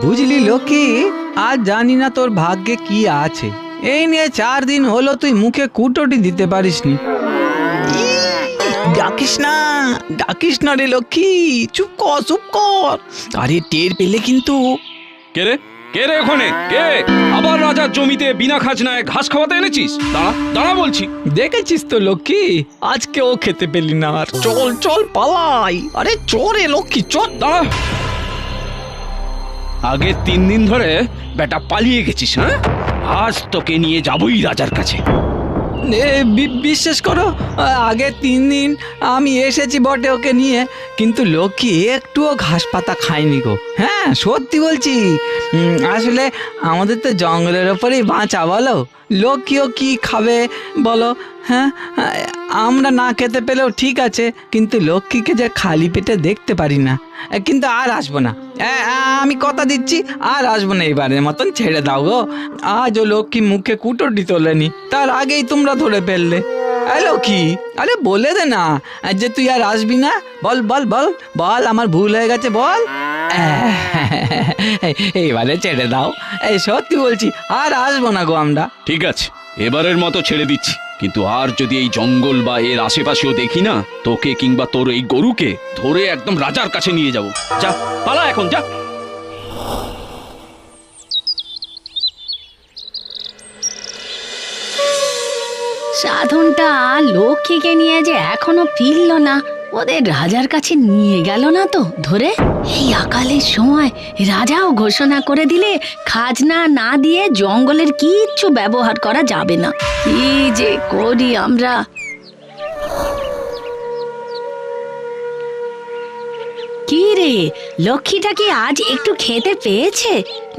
বুঝলি লক্ষ্মী, আজ জানি না তোর ভাগ্যে কি আছে। এই নিয়ে 4 দিন হলো তুই মুখে কুটোটি দিতে পারিসনি। ডাকিস না রে লক্ষ্মী, চুপ কর। আরে টের পেলে কিন্তু। কে রে ওখানে কে? আবার রাজার জমিতে বিনা খাজনায় ঘাস খাওয়াতে এনেছিস? দাঁড়া বলছি। দেখেছিস তো লক্ষ্মী, আজকে ও খেতে পেলি না। আর চল পালাই। আরে চোরে লক্ষ্মী, চল। দাঁড়া, আগে 3 দিন ধরে বেটা পালিয়ে গেছিস। হ্যাঁ, আজ তোকে নিয়ে যাবই রাজার কাছে। বিশ্বাস করো, আগে 3 দিন আমি এসেছি বটে ওকে নিয়ে, কিন্তু লক্ষ্মী একটুও ঘাস পাতা খায়নি গো। হ্যাঁ সত্যি বলছি। আসলে আমাদের তো জঙ্গলের ওপরেই বাঁচা, বলো। লক্ষ্মীও কি খাবে বলো? হ্যাঁ, আমরা না খেতে পেলেও ঠিক আছে, কিন্তু লক্ষ্মীকে যে খালি পেটে দেখতে পারি না। কিন্তু আর আসবো না, আমি কথা দিচ্ছি, আর আসবো না। এবারের মতন ছেড়ে দাও গো। আজও লক্ষ্মী মুখে কুটোটি তোলেনি, তার আগেই তোমরা ধরে ফেললে। লক্ষ্মী, আরে বলে দে না যে তুই আর আসবি না। বল আমার ভুল হয়ে গেছে, বল। এইবারে ছেড়ে দাও, এই সত্যি বলছি, আর আসবো না গো আমরা। ঠিক আছে, এবারের মতো ছেড়ে দিচ্ছি, কিন্তু আর যদি এই জঙ্গল বা এর আশেপাশেও দেখি না, তোকে কিংবা তোর এই গরুকে ধরে একদম রাজার কাছে নিয়ে যাব। যা, পালা এখন, যা। সাধনটা লক্ষ্মীকে নিয়ে যে এখনো ফিরল না, ওদের রাজার কাছে নিয়ে গেল না তো ধরে। এই আকালের সময় রাজাও ঘোষণা করে দিলে খাজনা না দিয়ে জঙ্গলের কিচ্ছু ব্যবহার করা যাবে না। কি যে করি আমরা। কি রে, লক্ষ্মীটা কি আজ একটু খেতে পেয়েছে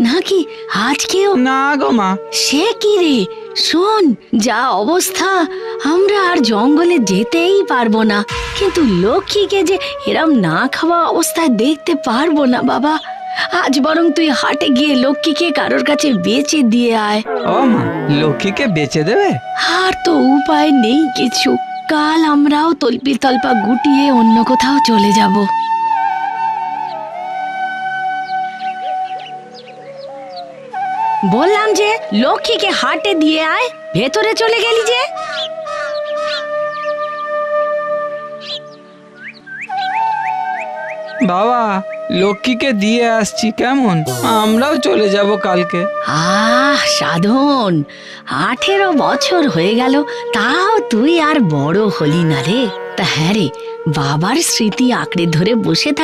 নাকি আজকেও? না গো মা। সে কি রে, শোন, যা অবস্থা, আমরা আর জঙ্গলে যেতেই পারবো না, কিন্তু লক্ষ্মীকে যে এরম না খাওয়া অবস্থায় দেখতে পারবো না বাবা। আজ বরং তুই হাটে গিয়ে লক্ষ্মীকে কারোর কাছে বেচে দিয়ে আয়। ও মা, লক্ষ্মীকে বেচে দেবে? আর তো উপায় নেই কিছু। কাল আমরাও তল্পি তল্পা গুটিয়ে অন্য কোথাও চলে যাব। বললাম যে লক্ষ্মীকে হাটে দিয়ে আয়, ভেতরে চলে গেলি যে। বাবা, লক্ষ্মীকে দিয়ে আসছি, কেমন? আমরাও চলে যাব কালকে। সাধন, 18 বছর হয়ে গেল, তাও তুই আর বড় হলি না রে। তা হ্যাঁ রে, বাবার স্মৃতি আঁকড়ে ধরে বসে থাক।